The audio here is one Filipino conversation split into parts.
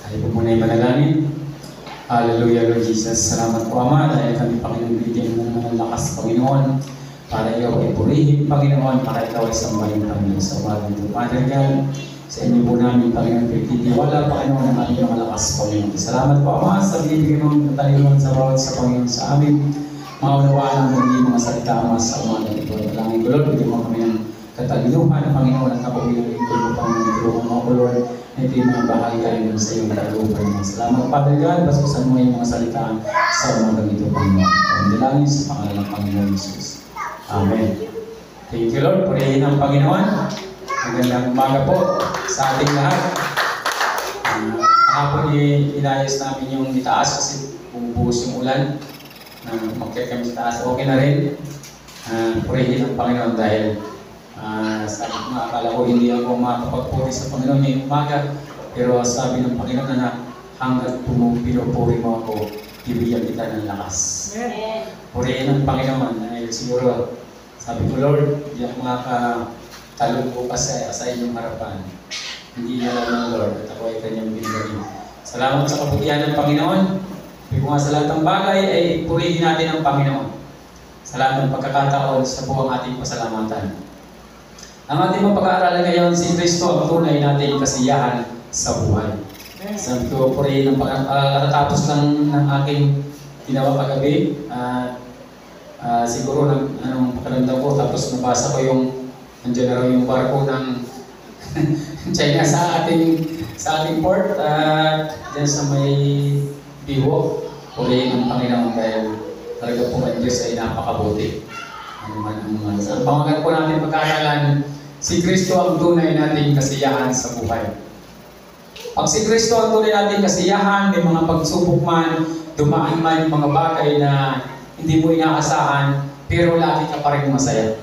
Tayo po muna yung manalangin. Hallelujah, Lord Jesus. Salamat po, Ama, dahil kami, Panginoon, bigyan mo ng lakas, Panginoon, para ikaw ay purihin, Panginoon, para ikaw ay sambahin, Panginoon, sa umagang ito. Father God, sa inyo po namin, Panginoon, pinitiwala, Panginoon, ang aming mga lakas, Panginoon. Salamat po, Ama, sa binibigyan mo ng talinoon sa bawat sa Panginoon sa amin. Maunawaan ang hindi mga salita, Ama, sa umagang ito. Dalangin ko, Lord, bigyan mo kami ng katalinuhan, Panginoon, at kapawilan ito mo, Panginoon, tulungan mo ko, Lord, na ito yung mga bahagi tayo sa iyong kalooban mo. Salamat, Father God, basusan mo yung mga salita sa umagang ito, Panginoon. Dalangin sa pangalan ng Panginoon Jesus. Amen. Thank you, Lord. Purihin ang Panginoon. Magandang umaga po sa ating lahat. Kahapon inayos namin yung itaas kasi bumubuhos yung ulan. Mag-check kami sa taas. Okay na rin. Purihin ang Panginoon dahil sabi ko nga, akala ko hindi ako makapagpuri sa Panginoon ngayong umaga. Pero sabi ng Panginoon na hanggat pinupuri mo ako, bibigyan kita ng lakas. Purihin ang Panginoon dahil siguro, sabi ko, Lord, hindi ako makatalong bukas sa inyong harapan. Hindi niya lang ng Lord at ako ay kanyang binigay. Salamat sa kabutihan ng Panginoon. Sabi ko nga sa lahat ng bagay ay purihin natin ang Panginoon. Sa lahat ng pagkakataon sa buong ating pasalamatan. Ang ating mapag-aaralan ngayon, si Kristo ang tunay nating kasiyahan sa buhay. Sabi ko, purihin ang pagkatapos ng aking ginawa kagabi. Siguro anong pakiramdam ko, tapos nabasa ko yung nandiyan na raw yung barko ng China sa ating port, dyan sa may Biwo. Purihin ang Panginoon dahil talaga po ang Diyos ay napakabuti. Ang pangalan po natin pagkakalan, si Kristo ang tunay nating kasiyahan sa buhay. Pag si Kristo ang tunay nating kasiyahan, may mga pagsubok man, dumaan man yung mga bagay na hindi mo inaasahan, pero lagi ka pa rin masaya.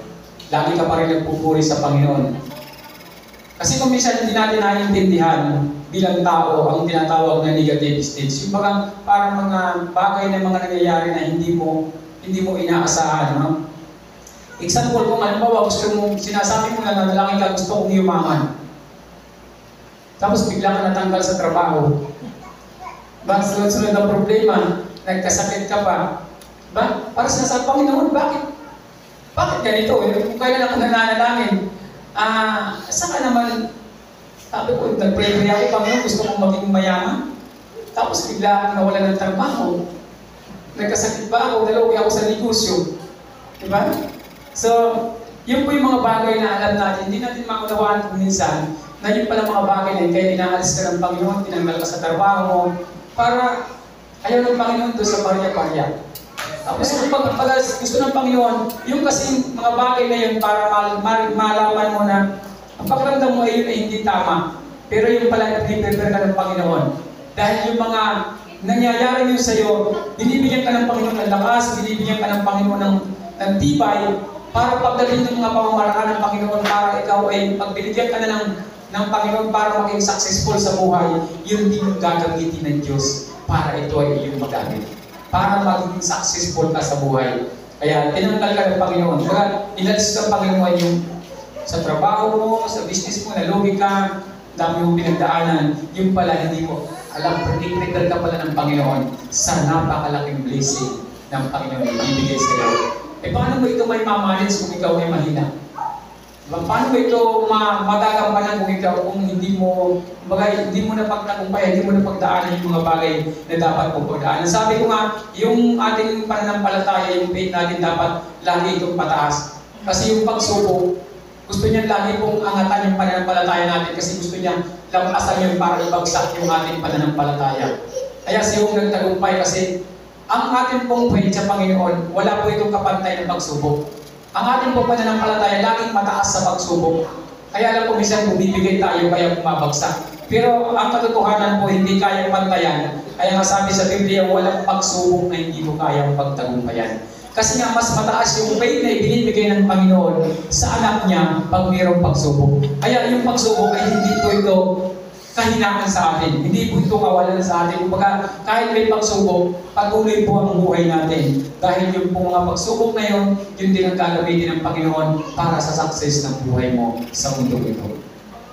Lagi ka pa rin nagpupuri sa Panginoon. Kasi kung minsan hindi natin naiintindihan bilang tao ang tinatawag na negative stage, yung parang mga bagay na mga nangyayari na hindi mo inaasahan. No? Example, kung halimbawa sinasabi mo na nanalangin ka, gusto kong yumaman. Tapos bigla ka natanggal sa trabaho. Sunod-sunod ang problema, nagkasakit ka pa. Para sa Panginoon, bakit ganito? Kung kailan ako nananalangin, saka naman, sabi ko, nag-pray ako, Panginoon, gusto kong maging mayaman. Tapos bigla akong nawalan ng trabaho. Nagkasakit pa ako, nalawi ako sa negosyo. Diba? So, yun po yung mga bagay na alam natin, hindi natin maunawaan kung minsan, na yun pala mga bagay na yun, kaya inaalis ka ng Panginoon, tinanggal ka sa trabaho mo, para ayaw ng Panginoon doon sa parya-parya. Tapos pag gusto ng Panginoon, yung kasi mga bagay na yun para malaman mo na ang pakiramdam mo ay yun ay hindi tama. Pero yung pala i-prepare ka ng Panginoon. Dahil yung mga nangyayari yun sa'yo, binibigyan ka ng Panginoon ng lakas, binibigyan ka ng Panginoon ng tibay, para pagdating ng mga pamamaraan ng Panginoon, para ikaw ay pagbinigyan ka na ng Panginoon para maging successful sa buhay, yun din yung gagamitin ng Diyos para ito ay iyong magamit. Para maging successful ka sa buhay. Kaya tinanggal ka ng Panginoon. Kaya inalis ng Panginoon yung sa trabaho mo, sa business mo, nalugi ka, dami mong pinagdaanan, yung pala hindi mo alam, prepare ka pala ng Panginoon sa napakalaking blessing ng Panginoon na ibibigay sa iyo. Paano mo ito may mamanage kung ikaw ay mahina? Paano mo ito magagampanan kung hindi mo napagtagumpayan, hindi mo napagdaanan yung mga bagay na dapat mo pagdaanan? Sabi ko nga, yung ating pananampalataya, yung faith natin dapat lagi itong pataas. Kasi yung pagsubok, gusto niya lagi pong angatan yung pananampalataya natin kasi gusto niya lampasan yun para ibagsak yung ating pananampalataya. Kaya siya yung nagtagumpay kasi ang ating pong faith sa Panginoon, wala po itong kapantay na pagsubok. Ang ating pong pananampalataya laging mataas sa pagsubok. Kaya lang po minsan bumibigay tayo kaya bumabagsak. Pero ang katotohanan po hindi kayang pantayan. Kaya nga sabi sa Biblia, walang pagsubok na hindi mo kayang pagtagumpayan. Kasi nga mas mataas yung faith na ibinibigay ng Panginoon sa anak niya pag mayroong pagsubok. Kaya yung pagsubok ay hindi po ito kahinaan sa atin. Hindi po ito kawalan sa atin. Kumbaga, kahit may pagsubok, patuloy po ang buhay natin. Dahil yung po mga pagsubok na yun din ang gagamitin ng Panginoon para sa success ng buhay mo sa mundo ito.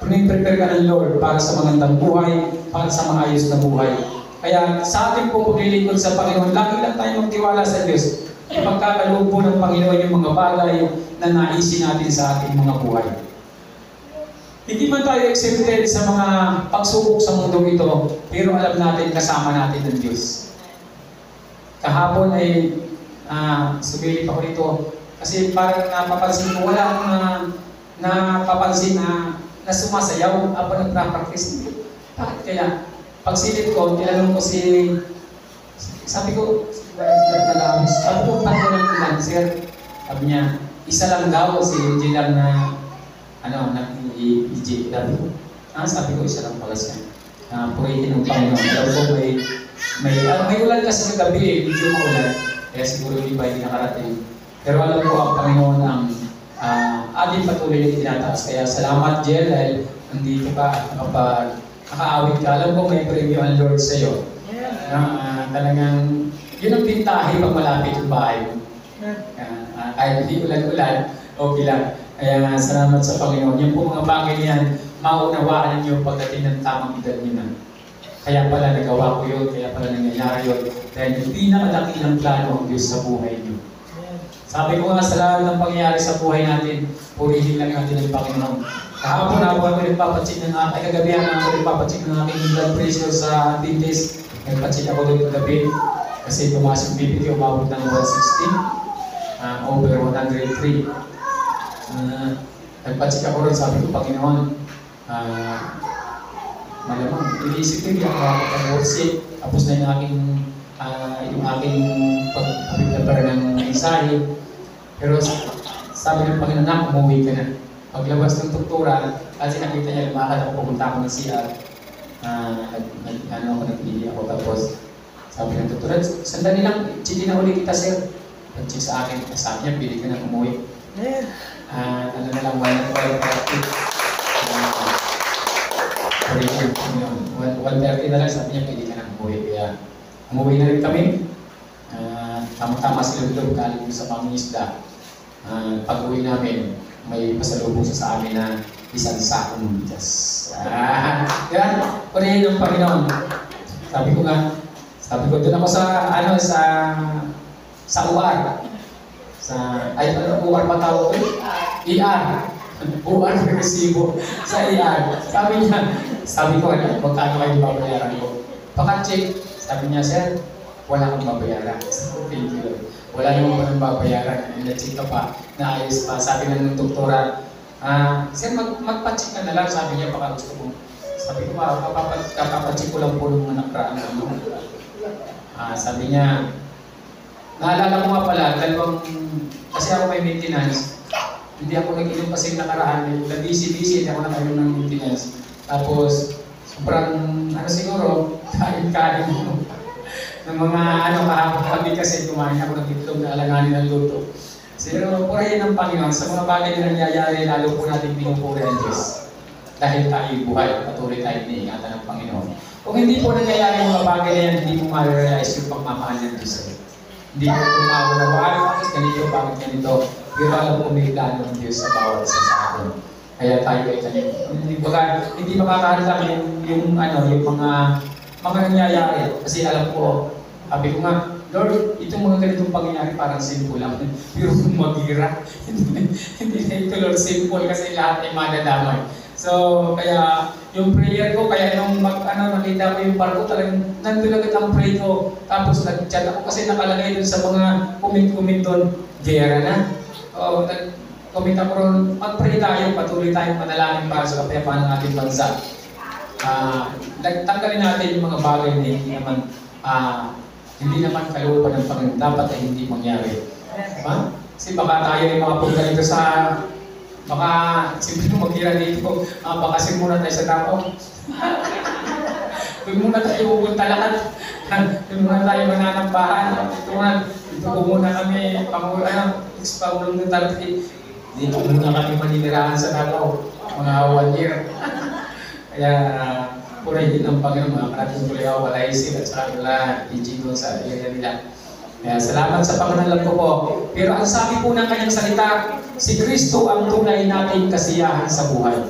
prepare ka ng Lord para sa magandang buhay, para sa maayos na buhay. Kaya sa ating pong paglilingkod sa Panginoon, lagi lang tayo magtiwala sa Diyos. Ipagkakaloob po ng Panginoon yung mga bagay na naisin natin sa ating mga buhay. Hindi man tayo exempted sa mga pagsubok sa mundong ito, pero alam natin kasama natin ng Diyos. Kahapon ay sumilip ako dito kasi parang napapansin ko, wala akong napapansin na sumasayaw habang nagpa-practice. Bakit kaya? Pagsilip ko, tinanong ko sabi ko, sabi ko, paano lang naman, sir? Sabi niya, isa lang daw si EJ lang na EJ. Sabi ko, isa lang pala siya. Purihin ng Panginoon. Alam ko, may ulan kasi sa gabi, medyo maulan. Kaya siguro hindi ba hindi nakarating. Pero alam ko, ang Panginoon ang ating patuloy na tinataas. Kaya salamat, Jel, dahil nandito ka nakaawit ka. Alam ko, may preview ang Lord sa iyo. Talagang, yun ang pintahe pag malapit yung bahay mo. Kahit hindi ulan-ulan, okay lang. Kaya salamat sa Panginoon. Yung po mga bagay niyan, maunawaan ninyo pagdating ng tamang edad niyo na. Kaya pala nagawa ko yun, kaya pala nangyayari yun. Dahil yung pinakadakilang plano ang Diyos sa buhay niyo. Sabi ko nga sa lahat ng pangyayari sa buhay natin, purihin lang natin ang Panginoon. Kahapon ako nagpapacheck ng kagabihan ako nagpapacheck ng aking blood pressure sa dentist. Nagpacheck ako doon kagabi kasi tumaas yung BP ko, umabot ng 116 over 103. Nagpacheck ako rin, sabi ko, Panginoon, malamang, inisip ko, hindi ako makapag-worship. Tapos na yung aking pag-prepare ng mensahe. Pero sabi ng Panginoon, umuwi ka na. Paglabas ng tuktura, kasi nakita niya, lumakad ako, pupunta ako ng CR. Nagpili ako, tapos sabi ng tuktura, sandali lang, chiki na uli kita, sir. Nag-check sa akin, sabi niya, pili ka na umuwi. Ano na lang, 1:30 na lang, sabi niya, pili ka na umuwi. Kaya umuwi na rin kami. Tama-tama sila doon, galing sa pangingisda. Pag-uwi namin, may pasalubong sa amin na isang sakong bigas. Yan, purihin ng Panginoon. Sabi ko doon ako sa UR. UR pa tawag ko? ER. UR na resibo sa ER. Sabi ko, magkano kayo babayaran ko? Paka-check. Sabi niya, sir, wala kang babayaran. Thank you. Wala naman pa ng babayaran. Na-check ka pa, naayos pa. Sabi ng doktora, sir, magpa-check ka na lang. Sabi niya, baka gusto ko. Sabi ko, kapapacheck ko lang po ng mga nakaraan. Sabi niya, naalala ko nga pala, kasi ako may maintenance. Hindi ako nag-inom kasi nakaraan. Busy, hindi ako nag-inom ng maintenance. Tapos, sobrang, siguro, kain-kain mo. Ng mga kahapon kami kasi kumain ako ng itlog na alanganin ng luto. Pero purihin ng Panginoon sa mga bagay na nangyayari, lalo po natin pinupuri ang Diyos. Dahil tayo buhay, patuloy tayo iniingatan ng Panginoon. Kung hindi po nangyayari yung mga bagay na yan, hindi mo ma-realize yung pagmamahal ng Diyos. Hindi mo maunawaan, bakit ganito. Pero alam ko may plano ng Diyos sa bawat isa sa atin. Kaya tayo ay kanito. Hindi makakahandang yung mga nangyayari. Kasi alam ko, sabi ko nga, Lord, itong mga ganitong pangyayari parang simple lang. Pero kung maghirap, hindi na ito, Lord, simple kasi lahat ay madadamay. So, kaya yung prayer ko, kaya nung nakita ko yung barko, talagang nandun agad ang pray ko. Tapos nag-chat ako kasi nakalagay dun sa mga comment doon, gera na. Nag-comment ako ron, mag-pray tayo, patuloy tayong manalangin para sa kapayapaan ng ating bansa. Tanggalin natin yung mga bagay na hindi naman kalooban ng Panginoon, dapat ay hindi mangyari. Diba? Kasi baka tayo ay mga punta dito baka simple mag-ira dito, bakasin muna tayo sa Davao. Doon muna tayo pupunta lahat. Doon muna tayo mananambahan. Dito po muna kami, Pangulong Duterte. Dito muna kami maninirahan sa Davao. Mga 1 year. Kaya, purihin ang Panginoon, mga karating tuloy ako, Walaisin at saka nila EJ doon sa area nila. Kaya salamat sa panganalang ko po. Pero ang sabi po ng kanyang salita, si Kristo ang tunay nating kasiyahan sa buhay.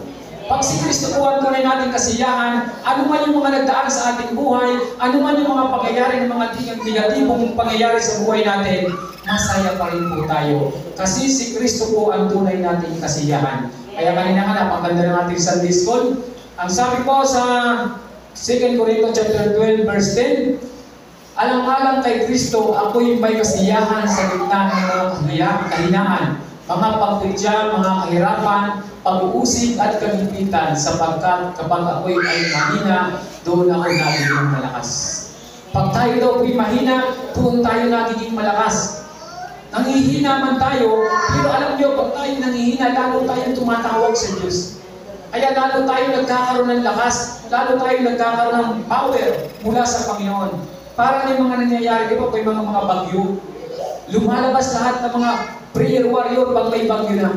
Pag si Kristo po ang tunay nating kasiyahan, ano man yung mga nagdaan sa ating buhay, ano man yung mga pangyayari ng mga negatibong pangyayari sa buhay natin, masaya pa rin po tayo. Kasi si Kristo po ang tunay nating kasiyahan. Kaya kanina nga, napakaganda ng ating Sunday School. Ang sabi po sa 2 Corinthians chapter 12, verse 10, alang-alang kay Kristo, ako'y may kasiyahan sa gitna ng mga kahinaan, mga pagpudya, mga kahirapan, pag-uusig at kagipitan, sapagkat kapag ako'y ay mahina, doon ako nagiging malakas. Pag tayo daw po'y mahina, doon tayo nagiging malakas. Nanghihina man tayo, pero alam niyo, pag tayo nanghihina, lalo tayong tumatawag sa Diyos. Kaya lalo tayo nagkakaroon ng lakas, lalo tayo nagkakaroon ng power mula sa Panginoon. Para yung mga nangyayari, di ba, may mga bagyo. Lumalabas lahat ng mga prayer warrior pag may bagyo na.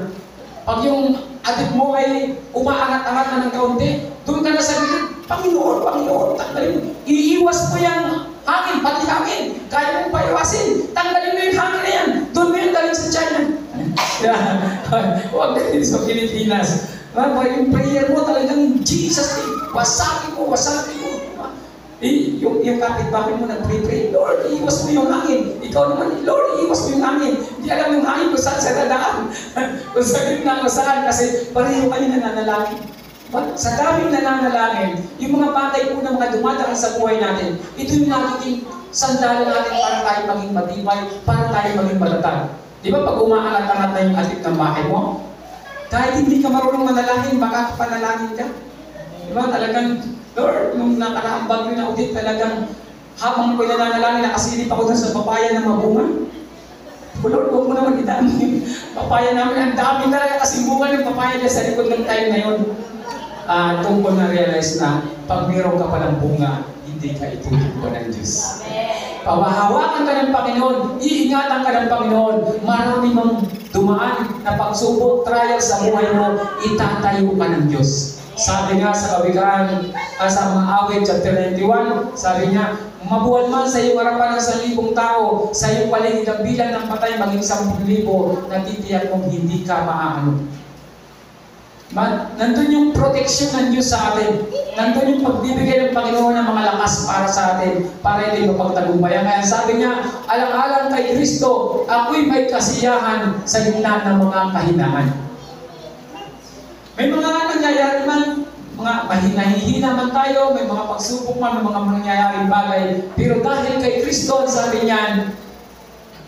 Pag yung adik mo ay umaangat-angat na ng kaunti, doon ka na sa gilid, Panginoon, tanggalin. Iiwas mo yung hangin, pati hangin. Kaya mong paiwasin. Tanggalin mo yung hangin na yan. Doon mo yung galing sa China. Huwag na din sa Pilipinas. Yung prayer mo talagang Jesus, wasakin mo. Yung kapitbahay mo nag-pray, Lord, iiwas mo yung hangin. Ikaw naman, Lord, iiwas mo yung hangin. Hindi alam yung hangin kung saan sa dadaan. Kung sa gitna kung saan, kasi pareho kayo nananalangin. Sa daming nananalangin, yung mga bagay po na mga dumadaan sa buhay natin, ito yung nagiging sandalo natin para tayo maging matibay, para tayo maging matatag. Di ba pag umaangat-angat na yung atik ng bahay mo, kahit hindi ka marunong manalangin, makakapanalangin ka. Di ba talagang, Lord, nung nakaraang bagyo na ulit, talagang habang ko'y nananalangin, nakasilip ako dun sa papaya na mabunga. Lord, huwag mo naman idaan yung papaya namin. Ang dami talaga kasi bunga ng papaya dyan sa likod ng time na yun. Doon ko na-realize na pag mayroon ka palang bunga, hindi ka itutubo ng Diyos. Pawahawakan ka ng Panginoon, iingatan ka ng Panginoon, marami mong dumaan na pagsubok, trial sa buhay mo, itatayo ka ng Diyos. Sabi nga sa kawikaan, sa mga awit, chapter 91, sabi niya, mabuwan man sa iyong harapan ng 1,000 tao, sa iyong paligid ang bilang ng patay maging 10,000, natitiyak mong hindi ka maaano. Nandun yung protection ng Diyos sa atin. Nandun yung pagbibigay ng Panginoon ng mga lakas para sa atin, para hindi mapagtagumpayan. Kaya sabi niya, alang-alang kay Kristo, ako'y may kasiyahan sa gitna ng mga kahinaan. May mga nangyayari man, mga mahina-hihina man tayo, may mga pagsubok man, may mga mangyayaring bagay. Pero dahil kay Kristo, sabi niyan,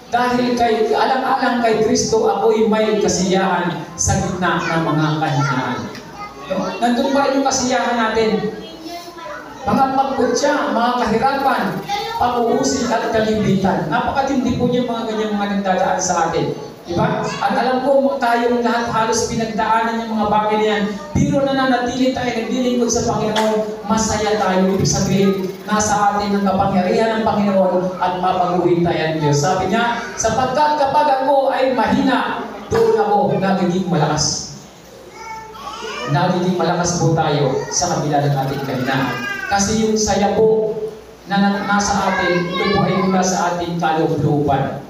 dahil alang-alang kay Kristo, ako'y may kasiyahan sa gitna ng mga kahinaan. Nandun pa rin yung kasiyahan natin. Mga pagkutya, mga kahirapan, pag-uusig at kalibitan. Napakatindi po yung mga ganyan mga nagdadaan sa atin. Diba? At alam ko, tayong lahat halos pinagdaanan yung mga bagay na yan. Pero nananatili tayo, naglilingkod sa Panginoon, masaya tayo. Ibig sabihin, nasa atin ang kapangyarihan ng Panginoon at mapag-uwi tayo ng Diyos. Sabi niya, sapagkat kapag ako ay mahina, doon ako nagiging malakas. Nagiging malakas po tayo sa kabila ng ating kahinaan. Kasi yung saya po na nasa atin, ito po ay mula sa ating kaloob-looban.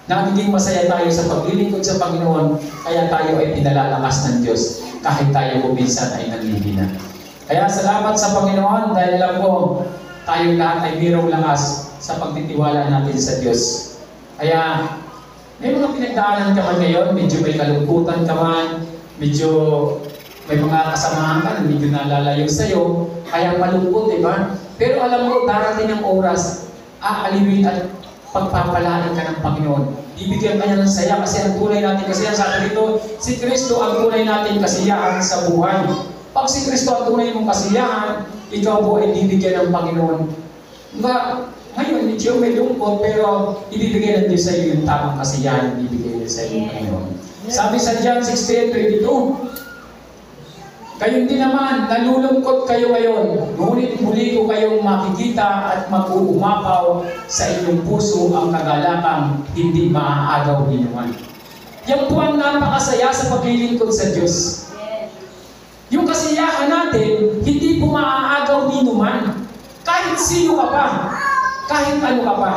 Nagiging masaya tayo sa paglilingkod sa Panginoon, kaya tayo ay pinalalakas ng Diyos kahit tayo po minsan ay nanghihina. Kaya salamat sa Panginoon dahil alam ko tayong lahat ay mayroong lakas sa pagtitiwala natin sa Diyos. Kaya may mga pinagdaanan ka man ngayon, medyo may kalungkutan ka man, medyo may mga kasamahan ka na medyo nalalayo sa'yo, kaya malungkot, di ba? Pero alam mo, darating ang oras, aaliwin at pagpapalain ka ng Panginoon. Ibigyan ka niya ng saya kasi ang tunay natin kasiyahan sa atin dito, si Kristo ang tunay natin kasiyahan sa buhay. Pag si Kristo ang tunay mong kasiyahan, ikaw po ay bibigyan ng Panginoon. Ngayon, medyo may lungkot, pero ibibigay ng Diyos sa iyo yung tamang kasiyahan, ibibigay niya sa iyo ng Panginoon. Sabi sa John 16:22, gayon din naman, nalulungkot kayo ngayon, ngunit muli ko kayong makikita at mag-uumapaw sa inyong puso ang kagalakang hindi maaagaw ni naman. Yan po ang napakasaya sa paglilingkod sa Diyos. Yung kasiyahan natin, hindi po maaagaw ni naman. Kahit sino ka pa, kahit ano ka pa.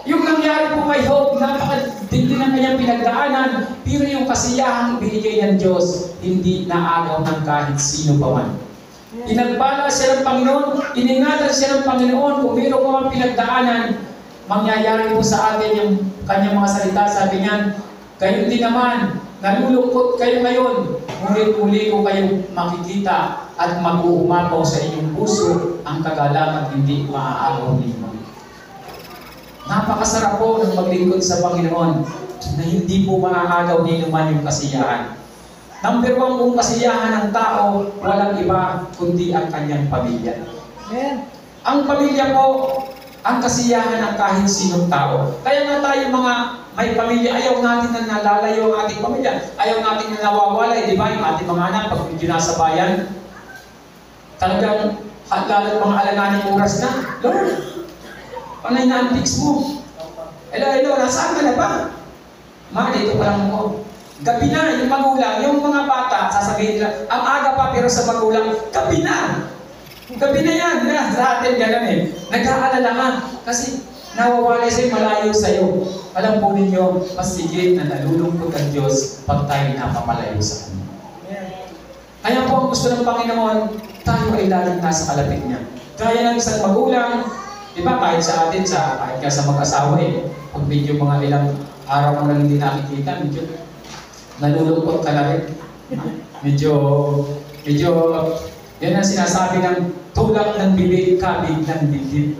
Yung nangyari po kay Job, napakatindi ng kanyang pinagdaanan, pero yung kasiyahang binigay ng Diyos, hindi naagaw ng kahit sino pa man. Inagbala siya ng Panginoon, iningatan siya ng Panginoon, kung meron ko ang pinagdaanan, mangyayari po sa atin yung kanyang mga salita. Sabi niya, gayon din naman, nalulungkot kayo ngayon, muli-muli ko kayong makikita at mag-uumapaw sa inyong puso ang kagalangan hindi maaagaw ninyo. Napakasarap po ng maglingkod sa Panginoon na hindi po maaagaw ni naman yung kasiyahan. Number 1 pong kasiyahan ng tao, walang iba kundi ang kanyang pamilya. Ang pamilya po, ang kasiyahan ng kahit sinong tao. Kaya nga tayo mga may pamilya, ayaw natin na nalalayo ang ating pamilya. Ayaw natin na nawawalay, di ba? Yung ating mga anak, pag medyo nasa bayan, talagang lalo't mga alanganing oras na. Lord, panay na ang fix mo. Hello, nasaan ka na ba? Ma, dito pa lang mo. Gabi na, yung magulang, yung mga bata, sasabihin nila, ang aga pa pero sa magulang, gabi na! Gabi na yan! Sa atin gano'n eh. Nag-aalala ka kasi nawawalay sa'yo, malayo sa'yo. Alam po ninyo, mas sigit na nalulungkot ang Diyos pag tayo napapalayo sa Kanya. Kaya po ang gusto ng Panginoon, tayo ay laging nasa kalapit niya. Kaya ng isang magulang, di ba kahit sa atin, kahit ka sa mag-asawa eh, pag medyo mga ilang araw mo lang hindi nakikita, medyo nalulungkot ka na rin. Medyo, yan ang sinasabi ng tulak ng bibig, kabig ng dibdib.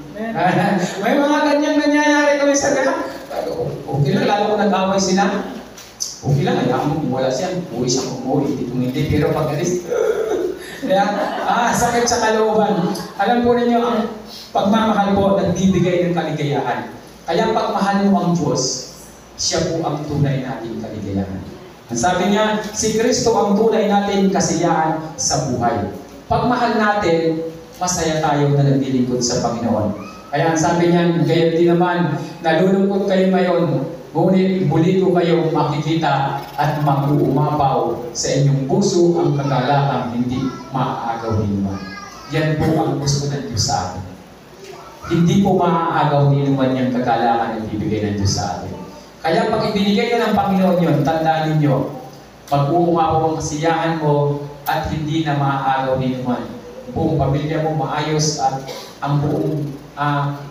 May mga ganyang nangyayari kami sa kanya. Okay lang, lalo kung nag-away sila. Okay lang, ayaw mo, wala siya. Uwi siya kung uwi, hindi. Pero pag alis, kaya, sakit sa kalooban. Alam po ninyo, ang pagmamahal po nagbibigay ng kaligayahan. Kaya pagmahal mo ang Diyos, siya po ang tunay nating kaligayahan. Ang sabi niya, si Kristo ang tunay nating kasiyahan sa buhay. Pagmahal natin, masaya tayo na naglilingkod sa Panginoon. Kaya ang sabi niya, gayon din naman, nalulungkot kayo ngayon, ngunit muli ko kayong makikita at mag-uumapaw sa inyong puso ang kagalakan hindi maaagaw ninyo. Yan po ang gusto ng Diyos sa atin. Hindi po maaagaw ninyo yung kagalakan na ibibigay ng Diyos sa atin. Kaya pag ibinigay na ng Panginoon yun, tandaan ninyo, mag-uumapaw ang kasiyahan mo at hindi na maaagaw ninyo man. Buong pamilya mo maayos at ang buong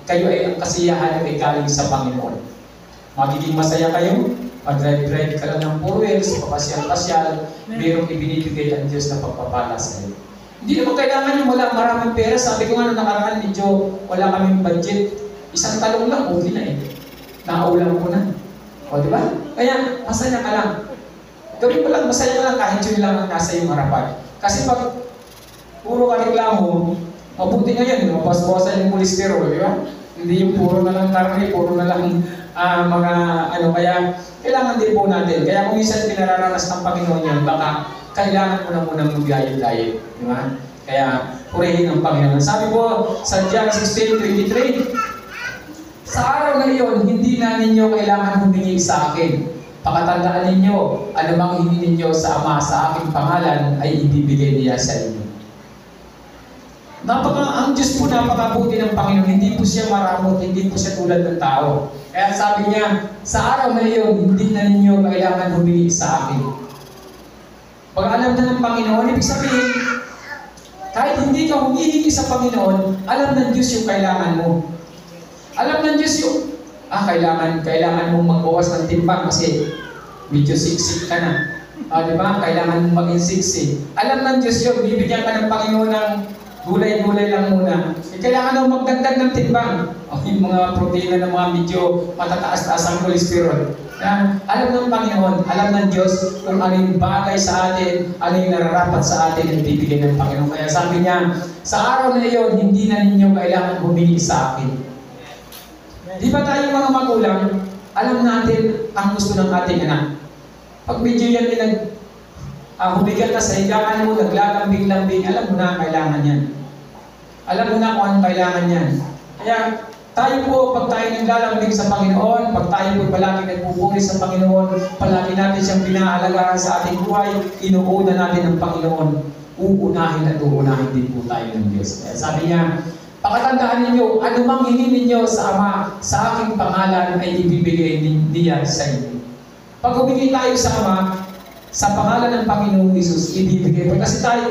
kayo ay ang kasiyahan ay galing sa Panginoon. Magiging masaya kayo, mag-drive ka lang ng 4 wheels, papasyal-pasyal, mayroong ibinibigay ang Diyos na pagpapala sa iyo. Hindi naman kailangan yung wala maraming pera. Sabi ko nga nung nakaraan, medyo wala kaming budget. Isang talong lang, okay na eh. Nakaulam ko na. O, di ba? Kaya, masaya ka lang. Gawin mo lang, masaya ka lang kahit yun lang ang nasa iyong harapan. Kasi pag puro ka reklamo, mabuti nga yan, mapasbawasan yung kolesterol, di ba? Hindi yung puro na lang karne, puro na lang mga kaya kailangan din po natin. Kaya kung minsan pinararanas ng Panginoon yan, baka kailangan mo na munang mag-diet, di ba? Kaya, purihin ang Panginoon. Sabi po sa John 16:23, sa araw na iyon, hindi na ninyo kailangan humingi sa akin. Pakatandaan ninyo, anumang hindi ninyo sa Ama sa aking pangalan ay ibibigay niya sa inyo. Ang Diyos po napakabuti ng Panginoon. Hindi po siya maramot, hindi po siya tulad ng tao. Kaya sabi niya, sa araw na iyon, hindi na ninyo kailangan humingi sa akin. Pag alam na ng Panginoon, ibig sabihin, kahit hindi ka humihingi sa Panginoon, alam ng Diyos yung kailangan mo. Alam ng Diyos yung, kailangan mong magbawas ng timbang kasi medyo siksik ka na. Di ba? Kailangan mong maging siksi. Alam ng Diyos yun, bibigyan ka ng Panginoon ng gulay-gulay lang muna. Kailangan daw magdagdag ng timbang. Yung mga proteina ng mga medyo matataas-taas ang kolesterol. Alam ng Panginoon, alam ng Diyos kung ano yung bagay sa atin, ano yung nararapat sa atin ang bibigyan ng Panginoon. Kaya sabi niya, sa araw na iyon, hindi na ninyo kailangan humingi sa akin. Di ba tayong mga magulang, alam natin ang gusto ng ating anak. Pag medyo yan humigat ka sa higaan mo, naglalambing-lambing, alam mo na kailangan yan. Alam mo na kung anong kailangan yan. Kaya tayo po, pag tayo naglalambing sa Panginoon, pag tayo po palagi nagpupuri sa Panginoon, palagi natin siyang pinaalagaan sa ating buhay, inuuna natin ang Panginoon, uunahin at uunahin din po tayo ng Diyos. Kaya sabi niya, Pakatandaan ninyo, anumang hingin ninyo sa Ama, sa aking pangalan ay ibibigay niya sa inyo. Pag humingi tayo sa Ama, sa pangalan ng Panginoong Hesus, ibibigay po. Kasi tayo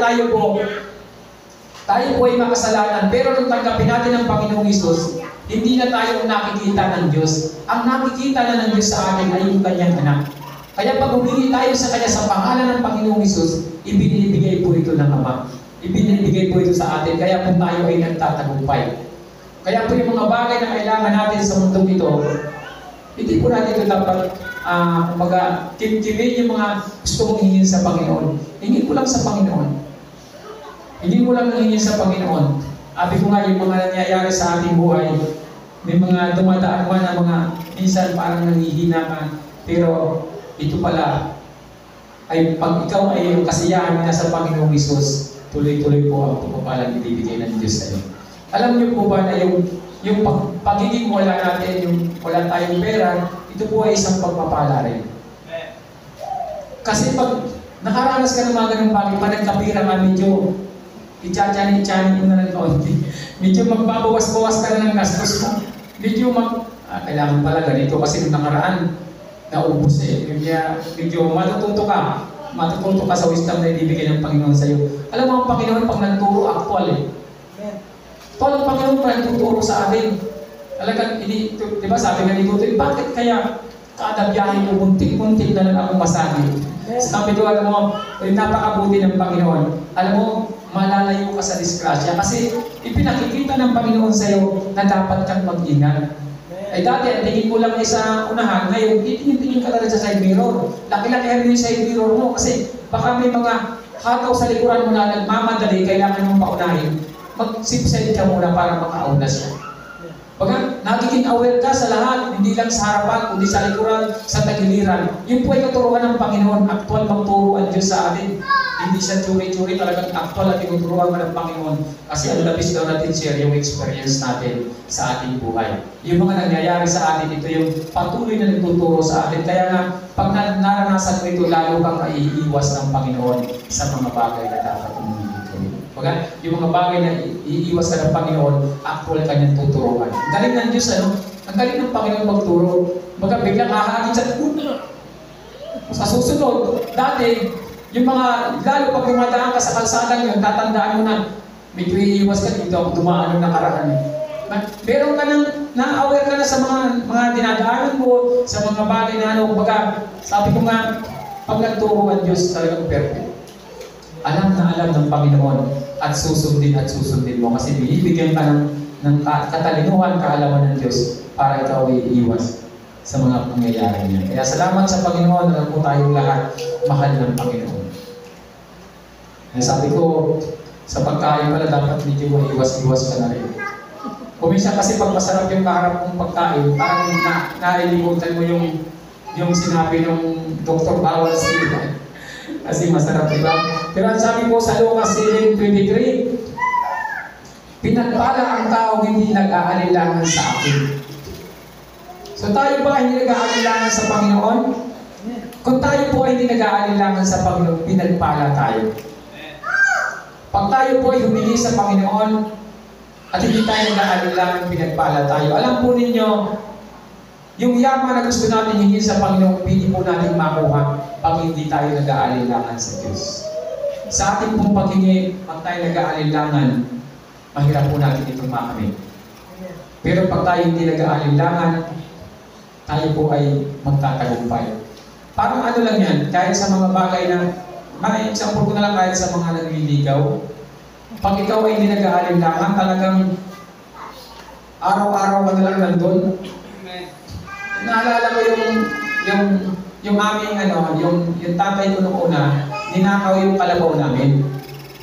po ay makasalanan, pero nung tanggapin natin ang Panginoong Hesus, hindi na tayo nakikita ng Diyos. Ang nakikita na ng Diyos sa atin ay yung kanyang anak. Kaya pag humingi tayo sa Kanya sa pangalan ng Panginoong Hesus, ibinibigay po ito ng Ama. Ibinibigay po ito sa atin, kaya po tayo ay nagtatagumpay. Kaya po yung mga bagay na kailangan natin sa mundong ito, hindi po natin ito dapat kimkimin yung mga gusto mong hingin sa Panginoon. Hingin ko lang sa Panginoon. Hingin mo lang hingin sa Panginoon. Sabi ko nga, yung mga nangyayari sa ating buhay, may mga dumadaan man na mga minsan parang nanghihina ka, pero ito pala, ay pag ikaw ay yung kasiyahan na sa Panginoong Hesus, tuloy-tuloy po ang pagpapalang ibibigay ng Diyos sa iyo. Alam niyo po ba na yung pagiging wala natin, yung wala tayong pera, ito po ay isang pagpapala rin. Kasi pag nakaranas ka ng mga ganung bagay, pa nagkapira ka, medyo i-chani-chani mo na ng kaunti. Medyo magbabawas-bawas ka na ng gastos mo. Medyo kailangan pala ganito kasi nung nakaraan, naubos eh. Medyo matututo ka sa wisdom na ibibigay ng Panginoon sa iyo. Alam mo, ang Panginoon pag nagturo, actual eh. Actual ang Panginoon pag nagtuturo sa atin. Talagang, di ba sabi nga ni Tutoy, bakit kaya kada biyahe mo, muntik-muntik na lang akong masakit? Sabi ko, alam mo, napakabuti ng Panginoon. Alam mo, malalayo ka sa disgrasya kasi ipinakikita ng Panginoon sa iyo na dapat kang mag-ingat. Ay dati, ang tingin mo lang ay sa unahan, ngayon, titingin ka talaga sa side mirror. Laki-lakihan mo yung side mirror mo kasi baka may mga hataw sa likuran mo na nagmamadali, kailangan mong paunahin. Mag-sip-side ka muna para makauna siya. Baga, nagiging aware ka sa lahat, hindi lang sa harapan, kundi sa likuran, sa tagiliran. Yun po ay katuruan ng Panginoon, actual magturo ang Diyos sa atin. Hindi siya churi-churi, talagang actual at tinuturuan mo ng Panginoon. Kasi ang labis daw natin share yung experience natin sa ating buhay. Yung mga nangyayari sa atin, ito yung patuloy na nagtuturo sa atin. Kaya nga, pag naranasan mo ito, lalo kang maiiwas ng Panginoon sa mga bagay na dapat mong gawin. Baga, yung mga bagay na iiwas ka ng Panginoon, actual ka niyang tuturuan. Ang galing ng Diyos, ano? Ang galing ng Panginoon magturo. Baga, biglang ahagin sa susunod. Dati, yung mga, lalo pag dumadaan ka sa kalsadang yun, tatandaan mo na, medyo iiwas ka dito ako dumaan ng nakaraan. Meron ka nang, na-aware ka na sa mga dinadaanan mo, sa mga bagay na ano, baga, sabi ko nga, pag nagturo ang Diyos, talagang perfect. Alam na alam ng Panginoon at susundin mo kasi bibigyan ka ng katalinuhan, kaalaman ng Diyos para ikaw ay iiwas sa mga pangyayari niya. Kaya salamat sa Panginoon na po tayong lahat mahal ng Panginoon. Kaya sabi ko, sa pagkain pala dapat medyo iwas-iwas ka na rin. Kuminsan kasi pag masarap yung kaharap mong pagkain, parang nailimutan mo yung sinabi ng Dr. Bawal sila. Kasi masarap, diba? Pero ang sabi ko sa Lucas 7:23, pinagpala ang taong hindi nag-aalilangan sa akin. So tayo ba hindi nag-aalilangan sa Panginoon? Kung tayo po ay hindi nag-aalilangan sa Panginoon, pinagpala tayo. Pag tayo po ay humingi sa Panginoon at hindi tayo nag-aalilangan, pinagpala tayo. Alam po ninyo, yung yaman na gusto natin hingin sa Panginoon, hindi po natin makuha pag hindi tayo nag-aalilangan sa Diyos. Sa ating pong paghingi, pag tayo nag-aalilangan, mahirap po natin itong makamit. Pero pag tayo hindi nag-aalilangan, tayo po ay magtatagumpay. Parang ano lang yan, kahit sa mga bagay na, example ko na lang kahit sa mga nagliligaw, pag ikaw ay hindi nag-aalilangan, talagang araw-araw ka na lang nandun. Naalala ko yung aming yung tatay ko noong una, ninakaw yung kalabaw namin.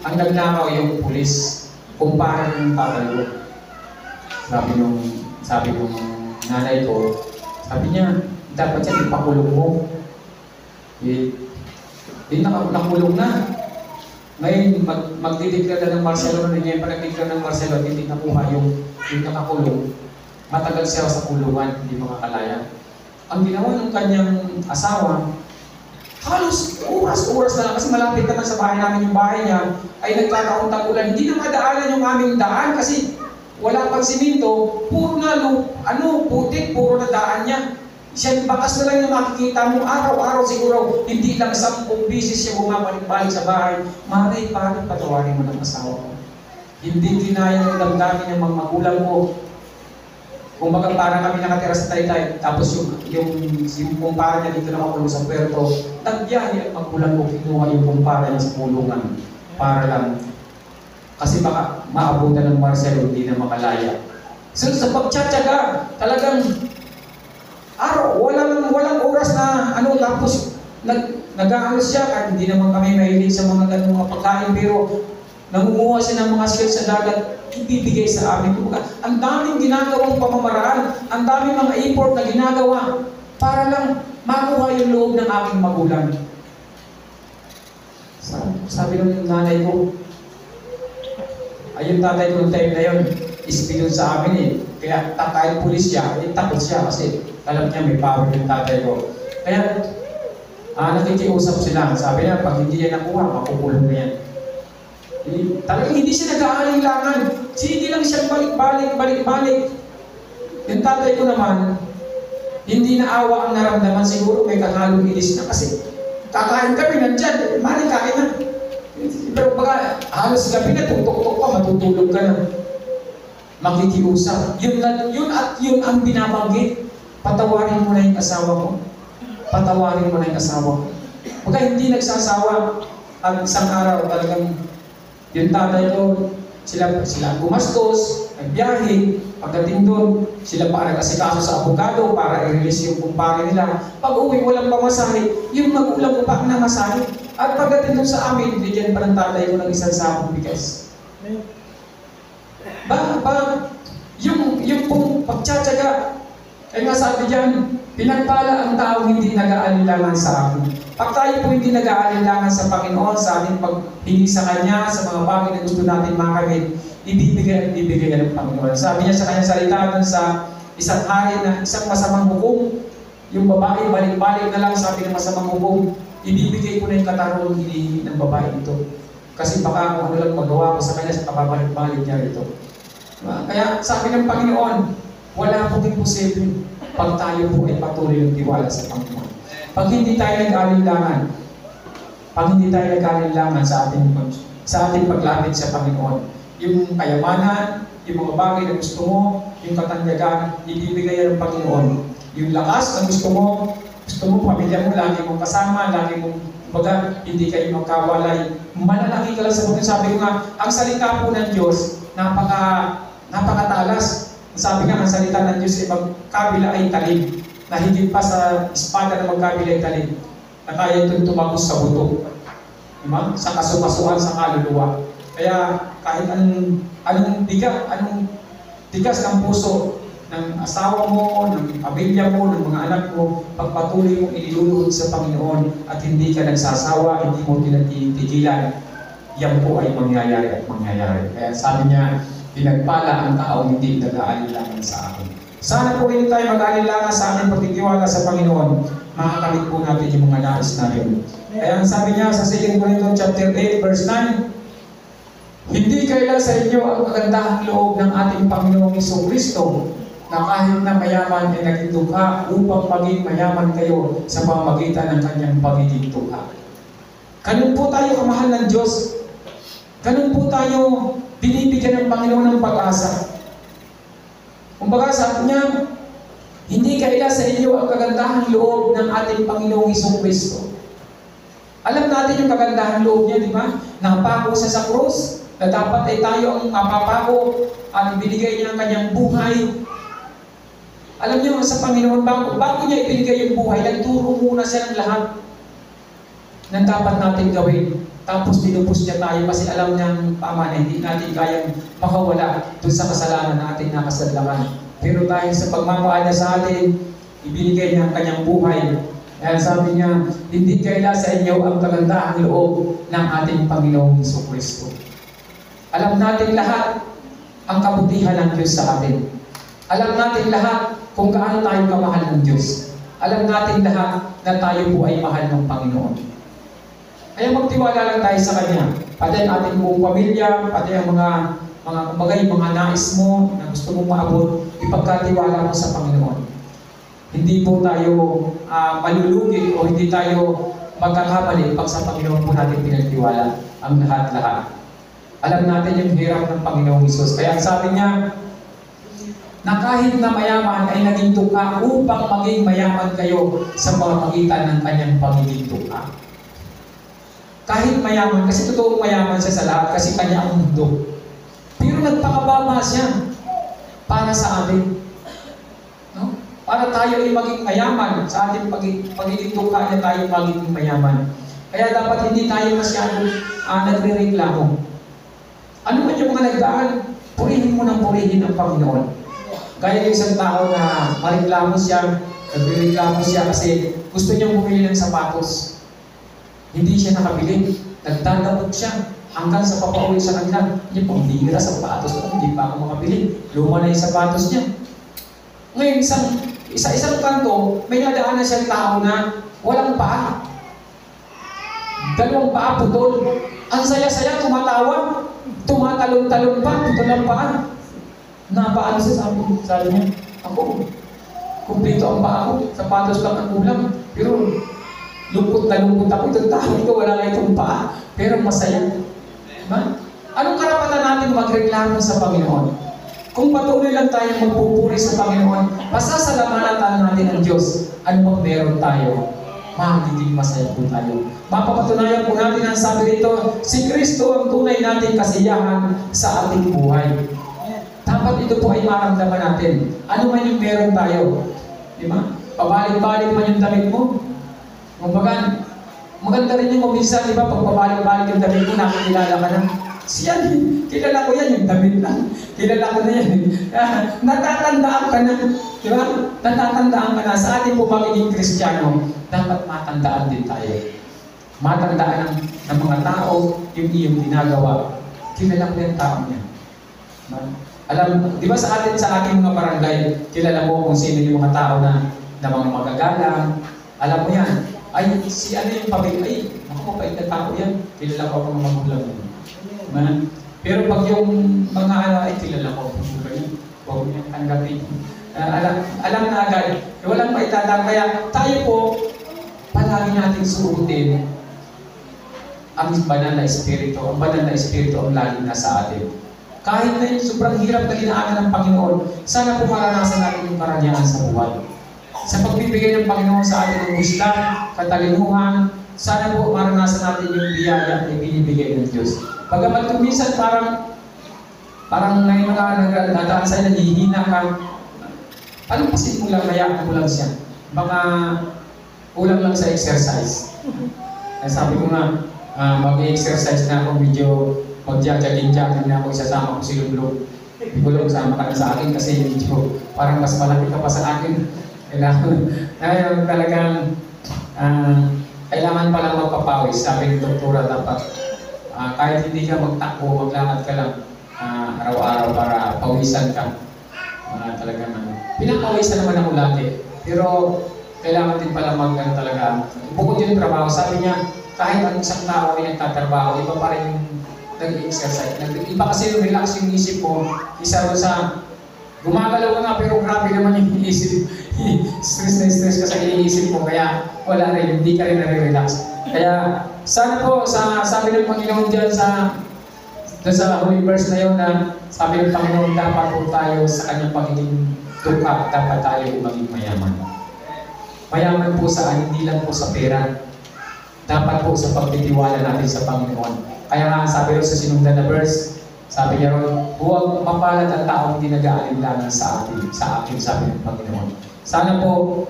Ang nagnakaw yung pulis, kumpara ng tatay ko. Sabi nung nanay ko, sabi niya, dapat siya ipakulong mo. Nakulong na. Ngayon, magdideklara ng Barcelona niya, pag nagdideklara ng Barcelona, hindi nakuha yung nakakulong. Matagal siya sa kulungan, hindi makakalaya. Ang ginawa ng kanyang asawa, halos oras-oras na lang, kasi malapit naman sa bahay namin yung bahay niya, ay nagkakaroon tag-ulan. Hindi na madaanan yung aming daan kasi wala pang simento, puro na putik, puro na daan niya. Siya, bakas na lang yung makikita mo, araw-araw siguro, hindi lang 10 bisis siya bumabalik-balik sa bahay. Mari, patawarin mo ng asawa ko. Hindi kinaya ng damdamin ng mga magulang ko. Kung baga parang kami nakatira sa Taytay, tapos yung kumpara niya dito nakakulong sa Puerto, nagbiyahe ang magulang ko, kinuha yung kumpara niya sa kulungan. Para lang, kasi baka maabutan ng Marcelo, hindi na makalaya. So sa pagtsatsaga, talagang araw, walang oras na tapos nag-aalos siya, kahit hindi naman kami mahilig sa mga ganung mga pagkain, pero nangunguha siya ng mga skills sa dagat, ibibigay sa amin. Ang daming ginagawang pamamaraan, ang daming mga effort na ginagawa para lang makuha yung loob ng aking magulang. Sabi ng nanay ko, ayun tatay ko ng time na yun, ispilon sa amin eh. Kaya kahit pulis siya, takot siya kasi alam niya may power yung tatay ko. Kaya nakikiusap sila. Sabi niya, pag hindi yan nakuha, makukulong na yan. Talagang hindi siya nag-aalinlangan. Sige lang siya balik-balik. Yung tatay ko naman, hindi na awa ang naramdaman. Siguro may kahalong ilis na kasi kakain kami nandyan. Mali, kain na. Pero baka halos gabi na, tutok-tok pa, matutulog ka na. Makikiusap. Yun ang binabanggit. Patawarin mo na yung asawa ko. Patawarin mo na yung asawa ko. Baka hindi nagsasawa. At isang araw talagang yung tatay ko, sila gumastos, nagbiyahe, pagdating doon, sila pa nag-asikaso sa abogado para i-release yung kumpare nila. Pag uwi, walang pamasahe, yung magulang ko pa na masahe. At pagdating doon sa amin, bigyan pa ng tatay ko ng isang sakong bigas. Yung pong pagtsatsaga, kaya nga sabi dyan, pinagpala ang tao hindi nag-aalinlangan sa akin. Pag tayo po hindi nag-aalinlangan sa Panginoon, sa ating paghingi sa Kanya, sa mga bagay na gusto natin makamit, ibibigay ng Panginoon. Sabi niya sa Kanyang salita dun sa isang hari na isang masamang hukom, yung babae balik-balik na lang sabi ng masamang hukom, ibibigay ko na yung katarungang hinihingi ng babae ito. Kasi baka kung ano lang magawa ko sa Kanya sa kababalik-balik niya ito. Kaya sabi ng Panginoon, wala po din posible pag tayo po ay patuloy ng tiwala sa Panginoon. Pag hindi tayo nag-alinlangan, sa ating paglapit sa Panginoon, yung kayamanan, yung mga bagay na gusto mo, yung katanyagan, ibibigay ng Panginoon. Yung lakas na gusto mo, pamilya mo, lagi mong kasama, lagi mong, hindi kayo magkawalay. Manalangin ka lang sa Panginoon. Sabi ko nga, ang salita po ng Diyos, napakatalas. Sabi nga, ang salita ng Diyos ay magkabila ay talim, na higit pa sa espada na magkabila ay talim, na kaya itong tumagos sa buto. Diba? Sa kasukasuhan sa kaluluwa. Kaya kahit anong tigas ng puso ng asawa mo, ng pamilya mo, ng mga anak mo, pagpatuloy mong iniluluhod sa Panginoon at hindi ka nagsasawa, hindi mo tinatigilan, yan po ay mangyayari at mangyayari. Kaya sabi niya, pinagpala ang tao hindi nag-aalinlangan sa akin. Sana po hindi tayo mag-aalinlangan sa ating pagtitiwala sa Panginoon. Makakamit po natin yung mga nais natin. Kaya ang sabi niya sa 2 Corinthians chapter 8 verse 9, hindi kaila sa inyo ang kagandahang loob ng ating Panginoong Jesucristo na kahit na mayaman ay naging dukha upang maging mayaman kayo sa pamamagitan ng kanyang pagiging dukha. Ganun po tayo kamahal ng Diyos. Ganun po tayo binibigyan ng Panginoon ng pag-asa. Kumbaga sabi niya, hindi kaila sa inyo ang kagandahang loob ng ating Panginoong Jesucristo. Alam natin yung kagandahang loob niya, di ba? Napako siya sa krus, na dapat ay tayo ang mapapako at ibinigay niya ang kanyang buhay. Alam niyo, sa Panginoon, bago niya ibinigay yung buhay, nagturo muna siya ng lahat ng dapat natin gawin. Tapos pinupus niya tayo kasi alam niyang tama na hindi natin kayang makawala dun sa kasalanan natin nakasadlangan. Pero dahil sa pagmamahal niya sa atin, ibinigay niya ang kanyang buhay. Kaya sabi niya, hindi kaila sa inyo ang kagandahang loob ng ating Panginoong Jesucristo. Alam natin lahat ang kabutihan ng Diyos sa atin. Alam natin lahat kung gaano tayo kamahal ng Diyos. Alam natin lahat na tayo po ay mahal ng Panginoon. Kaya magtiwala lang tayo sa Kanya. Pati ang ating buong pamilya, pati ang mga kumbaga yung mga nais mo na gusto mong maabot, ipagkatiwala mo sa Panginoon. Hindi po tayo malulugi o hindi tayo magkakamali pag sa Panginoon po natin pinagtiwala ang lahat-lahat. Alam natin yung hirap ng Panginoong Hesus. Kaya sabi niya, na kahit na mayaman ay naging tukha upang maging mayaman kayo sa pamamagitan ng kanyang pagiging tukha. Kahit mayaman, kasi totoong mayaman siya sa lahat, kasi kanya ang mundo. Pero nagpakababa siya para sa atin. No? Para tayo ay maging mayaman, sa ating pagiging tukha niya tayo magiging mayaman. Kaya dapat hindi tayo masyadong nagre-reklamo. Ano man yung mga nagdaan, purihin mo ng purihin ang Panginoon. Gaya yung isang tao na mareklamo siya, nagre-reklamo siya kasi gusto niyang bumili ng sapatos. Hindi siya nakabili. Nagdadabog siya hanggang sa papauwi sa kanila. Hindi po, hindi nila sapatos ko, hindi pa ako makabili. Luma na yung sapatos niya. Ngayon, isang kanto, may nadaan na siyang tao na walang paa. Dalawang paa putol. Ang saya-saya, tumatawa. Tumatalon-talon pa, putol ang paa. Napaano siya, sabi niya, ako, kumpleto ang paa ko, sapatos lang ang kulang. Pero, lungkot na lungkot ako, itong tao ito, wala na itong paa. Pero masaya. Diba? Anong karapatan natin magreklamo sa Panginoon? Kung patuloy lang tayo magpupuri sa Panginoon, pasasalamatan natin ang Diyos. Ano bang meron tayo? Magiging masaya po tayo. Mapapatunayan po natin ang sabi dito, si Kristo ang tunay nating kasiyahan sa ating buhay. Dapat ito po ay maramdaman natin. Ano man yung meron tayo. Di ba? Pabalik-balik man yung damit mo. Kumbaga, maganda rin yung minsan, di ba? Pag pabalik-balik yung damit mo, nakikilala ka na. Siya, kilala ko yan, yung damit lang. Kilala ko na yan. Natatandaan ka na. Di ba? Natatandaan ka na. Sa ating po magiging Kristiyano, dapat matandaan din tayo. Matandaan ng mga tao yung iyong ginagawa. Kilala ko yung tao niya. Alam, di ba sa ating mga barangay, kilala mo kung sino yung mga tao na mga magagalang. Alam mo yan. Ay, si ano yung pamilya? Ay, mapait na tao yan. Kilala ko ang mga magulang mo. Pero pag yung mga ay kilala ko, huwag mo yung tanggapin. Alam na agad. Walang maitandang. Kaya tayo po, palagi natin suotin ang banal na espiritu. Ang banal na espiritu ang lagi nasa atin. Kahit na yung sobrang hirap na ginaanan ng Panginoon, sana po maranasan natin yung karangyaan sa buhay. Sa pagbibigay ng Panginoon sa atin ng wisdom, katalinuhan, sana po maranasan natin yung biyaya na binibigay ng Diyos. Pagamat kung minsan parang may mga nagdadaan sa'yo, nahihina ka, anong pasimula, hayaan mo lang siya. Baka kulang lang sa exercise. Sabi ko nga, mag-exercise na ako, medyo mag-jogging na ako, isasama ko si Lulong. Hindi ko lang sama ka na sa akin kasi medyo parang mas malaki ka pa sa akin. Kailangan talagang kailangan palang magpapawis. Sabi ng doktora, dapat kahit hindi ka magtakbo, maglakad ka lang araw-araw para pawisan ka. Talagang pinapawisan naman ako lagi. Pero kailangan din pala talaga. Bukod yung trabaho, sabi niya, kahit ang isang tao ay nagtatrabaho, iba pa rin yung nag-exercise. Iba kasi yung relax yung isip mo, isa rin sa gumagalaw ka nga pero grabe naman yung iniisip. Stress na stress ka sa iniisip mo, kaya wala rin, hindi ka rin nare-relax. Kaya sana po, sabi ng Panginoon dyan sa Holy Verse na yun na sabi ng Panginoon, dapat po tayo sa kanyang pagiging tukha, dapat tayo maging mayaman. Mayaman po saan, hindi lang po sa pera. Dapat po sa pagtitiwala natin sa Panginoon. Kaya nga sabi rin sa sinundan na verse, sabi niya ron, huwag mapalad ang taong hindi nag-aalinlangan sa akin, sabi ng Panginoon. Sana po,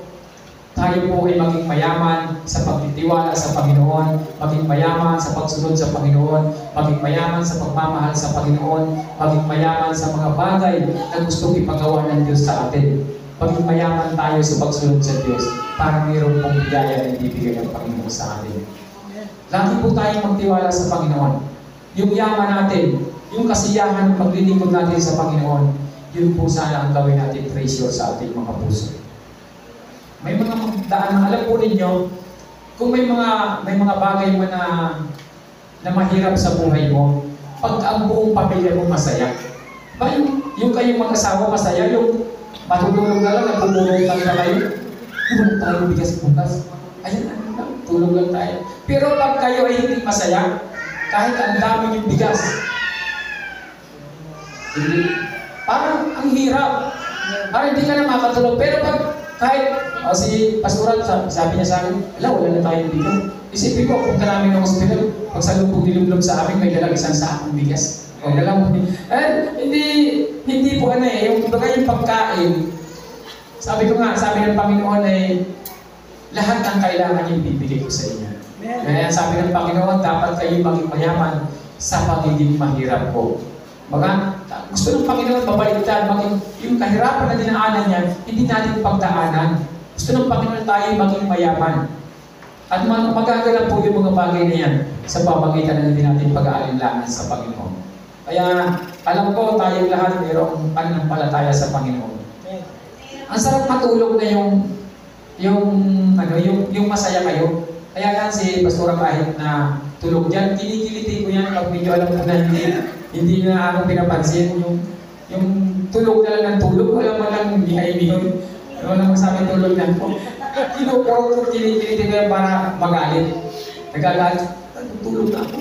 tayo po ay maging mayaman sa pagtitiwala sa Panginoon, maging mayaman sa pagsunod sa Panginoon, maging mayaman sa pagmamahal sa Panginoon, maging mayaman sa mga bagay na gustong ipagawa ng Diyos sa atin. Maging mayaman tayo sa pagsunod sa Diyos para mayroon pong bigaya na ibibigay ng Panginoon sa atin. Lagi po tayong magtiwala sa Panginoon. Yung yaman natin, yung kasiyahan ng paglilingkod natin sa Panginoon, yun po sana ang gawin natin treasure sa ating mga puso. May mga daan na alam po ninyo, kung may mga bagay mo na mahirap sa buhay mo, pag ang buong pamilya mo masaya, Ba, yung kayong mag-asawa masaya, yung matutulog na lang, nagpupulong lang na kayo. Wala tayong bigas bukas. Ayun, ano lang, tulog lang tayo. Pero pag kayo ay hindi masaya, kahit ang dami yung bigas, parang ang hirap. Parang hindi ka na makatulog. Pero pag kahit, si Pastoral, sabi niya sa akin, wala na tayong bigas. Isipin ko, punta namin ng hospital, pag sa lubog nilumlog sa amin, may dalang isang sakong bigas. O dalang, hindi po yung pagkain, sabi ko nga, sabi ng Panginoon ay, lahat ng kailangan yung bibigay ko sa inyo. Kaya sabi ng Panginoon, dapat kayo maging mayaman sa pagiging mahirap ko. Baga, gusto ng Panginoon mabaliktad, yung kahirapan na dinaanan niya, hindi natin pagdaanan. Gusto ng Panginoon tayo maging mayaman. At magaganap po yung mga bagay na yan sa pamagitan na hindi natin pag-aalinlangan sa Panginoon. Kaya, alam ko, tayong lahat mayroong pananampalataya sa Panginoon. Ang sarap matulog na yung masaya kayo. Kaya yan si Pastora kahit na tulog dyan, kinikiliti ko yan pag medyo alam ko na hindi na ako pinapansin. Yung tulog na lang ng tulog, wala man lang bihay-bihay. Wala naman sa amin tulog na po. Kinukuro ko, kinikiliti ko yan para magalit. Nagagalit, tulog na ako.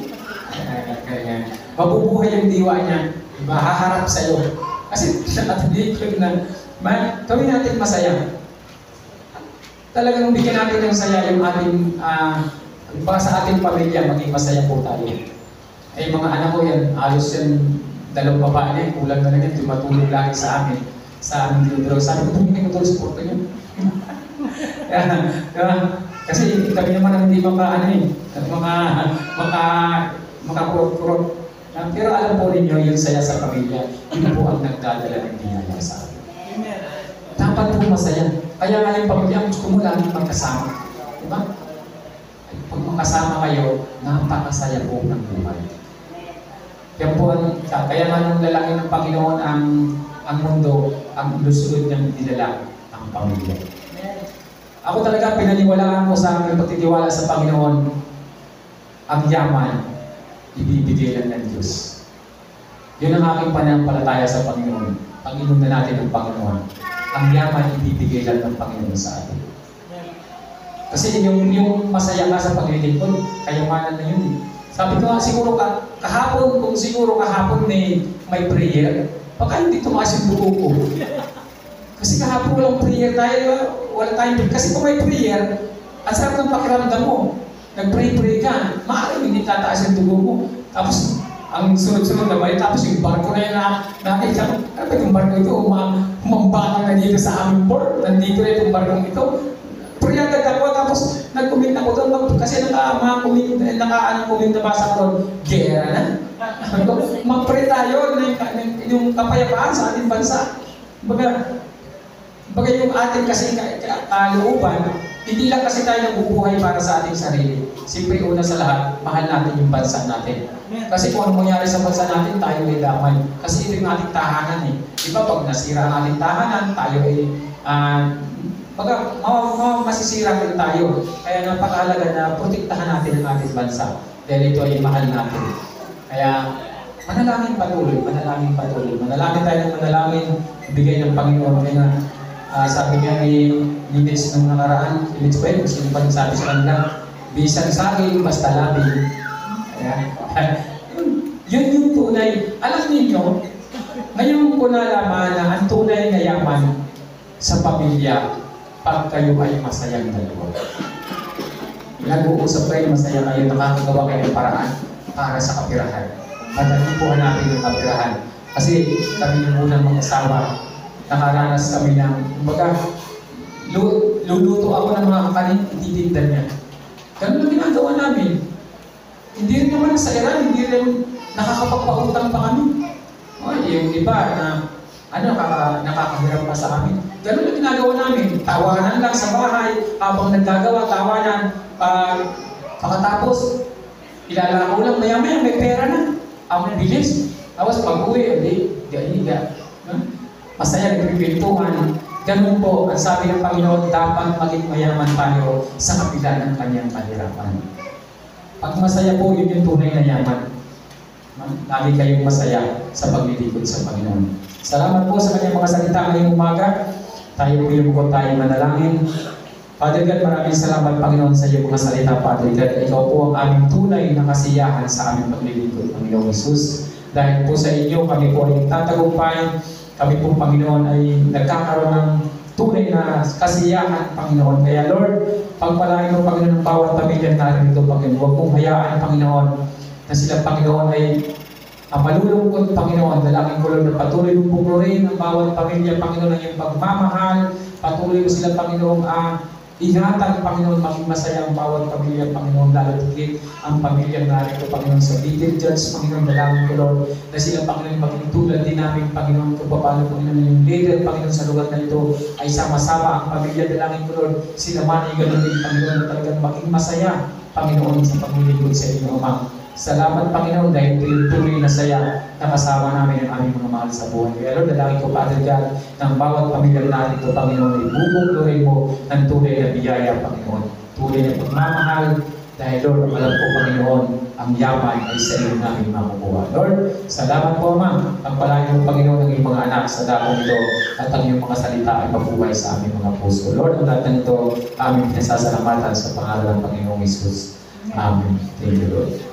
Kaya mabubuhay yung diwa niya, diba? Haharap sa'yo. Kasi natindi ko na, gawin natin masaya. Talagang bigyan natin ng saya yung ating, sa ating pamilya, maging masaya po tayo. Ay mga anak ko yan, halos yan, dalawang babae na yan, kulang na lang yan, tumatulog lagi sa amin, sa aming libro. Sabi ko, tumingin ko tulad sa porto niyo. Kasi kami naman ang hindi makakurot-kurot. Pero alam po ninyo, yung saya sa pamilya, yun po ang nagdadala ng biyaya sa atin. Dapat po masaya. Kaya nga yung pamilya, gusto mo lagi magkasama. Diba? Pag magkasama kayo, napakasaya po ng buhay. Yan po kaya nga nung lalaki ng Panginoon ang mundo, ang lusunod niyang dinala ang pamilya. Ako talaga pinaniwalaan ko sa aking pagtitiwala sa Panginoon, ang yaman, ibibigay lang ng Diyos. Yun ang aking pananampalataya sa Panginoon. Panginoon na natin ang Panginoon. Ang yaman, ibibigay lang ng Panginoon sa atin. Kasi yung masaya ka sa paglilingkod, kayamanan na yun. Sabi ko nga, siguro kahapon, kung siguro kahapon may prayer, baka hindi tumaas yung dugo ko. Kasi kahapon walang prayer tayo, wala tayong kasi kung may prayer, ang sarap ng pakiramdam mo. Nag-pray ka, maaaring hindi tataas yung dugo mo. Tapos, ang sunod-sunod na balik, tapos yung barko na yun nakita ko, kapag yung barko ito, umambalang na dito sa aming port, nandito na itong barkong ito. Pray agad ako, tapos nag-comment ako doon, kasi naka-comment na basa ko doon, gera na. Mag-pray tayo yung kapayapaan sa ating bansa. Baga yung ating kasi kalooban, hindi lang kasi tayo nabubuhay para sa ating sarili. Siyempre, una sa lahat, mahal natin yung bansa natin. Kasi kung ano mangyari sa bansa natin, tayo ay damay. Kasi ito yung ating tahanan eh. Diba, pag nasira ang ating tahanan, tayo ay masisira rin tayo. Kaya napakahalaga na protektahan natin ang ating bansa. Dahil ito ay mahal natin. Kaya, manalangin patuloy. Manalangin tayo ng manalangin, bigay ng Panginoon. Kaya sabi niya ni Mitch nung nakaraan, si Mitch Pwede, gusto niyo pa sabi sa kanila, bisang saging, basta labi. Yun yung tunay. Alam niyo, ngayon ko nalaman na ang tunay na yaman sa pamilya pag kayo ay masayang dalawa. Nag-uusap kayo, masaya kayo, nakakagawa kayo ng paraan para sa kapirahan. Madali po hanapin yung kapirahan. Kasi kami yung unang mag-asawa, nakaranas kami ng, kumbaga, luluto ako ng mga kakanin, ititindan niya. Ganun ang ginagawa namin. Hindi rin naman sa Iran, hindi rin nakakapagpautang pa kami. Yung iba na nakakahirap pa sa amin. Ganun ang ginagawa namin. Tawanan lang sa bahay, habang naggagawa, tawanan. Pagkatapos, ilalako lang, maya-maya may pera na. Ang bilis. Tapos pag-uwi, higa. Masaya, nagpipintuhan. Ganun po, ang sabi ng Panginoon, dapat maging mayaman tayo sa kabila ng kanyang kahirapan. Pag masaya po, yun yung tunay na yaman. lagi kayong masaya sa paglilingkod sa Panginoon. Salamat po sa kanyang mga salita ngayong umaga. Tayo po yung tayo manalangin. Father God, maraming salamat, Panginoon, sa iyong mga salita, Father God. Ikaw po ang aming tunay na kasiyahan sa aming paglilingkod, Panginoon Jesus. Dahil po sa inyo, kami po ay tatagumpay. Kami po, Panginoon, ay nagkakaroon ng tunay na kasiyahan, Panginoon. Kaya, Lord, pagpalain mo, Panginoon, ng bawat pamilya natin ito, Panginoon. Huwag mong hayaan, Panginoon, na sila, Panginoon, ay malulungkot, Panginoon. Dalangin ko, Lord, na patuloy mong pupurihin ang bawat pamilya, Panginoon, ng iyong pagmamahal. Patuloy mo sila, Panginoon, ingatan, Panginoon, maging masaya ang bawat pamilya, Panginoon, lalo tigit ang pamilya narito, Panginoon, sa Little Church, Panginoon, dalangin ko, Lord, na sila, Panginoon, maging tulad din namin, Panginoon, kung paano, Panginoon, yung leader, Panginoon, sa lugar na ito, ay sama-sama ang pamilya, dalangin ko, Lord, sila man ay ganun din, Panginoon, na talagang maging masaya, Panginoon, sa paglilingkod sa inyo, Ama. Salamat, Panginoon, dahil tuloy na saya na kasama namin ang aming mga mahal sa buhay. Kaya Lord, dalangin ko, Father God, ng bawat pamilya natin ito, Panginoon, ibubuglurin mo ng tunay na biyaya, Panginoon. Tunay na pagmamahal, dahil Lord, alam ko, Panginoon, ang yaman ay sa iyo namin makukuha. Lord, salamat po, Ama. Ang palayan mo, Panginoon, ng iyong mga anak sa dakong ito at ang iyong mga salita ay mabuhay sa aming mga puso. Lord, ang lahat ng ito, aming pinasasalamatan sa pangalan ng Panginoong Jesus. Amen. Thank you, Lord.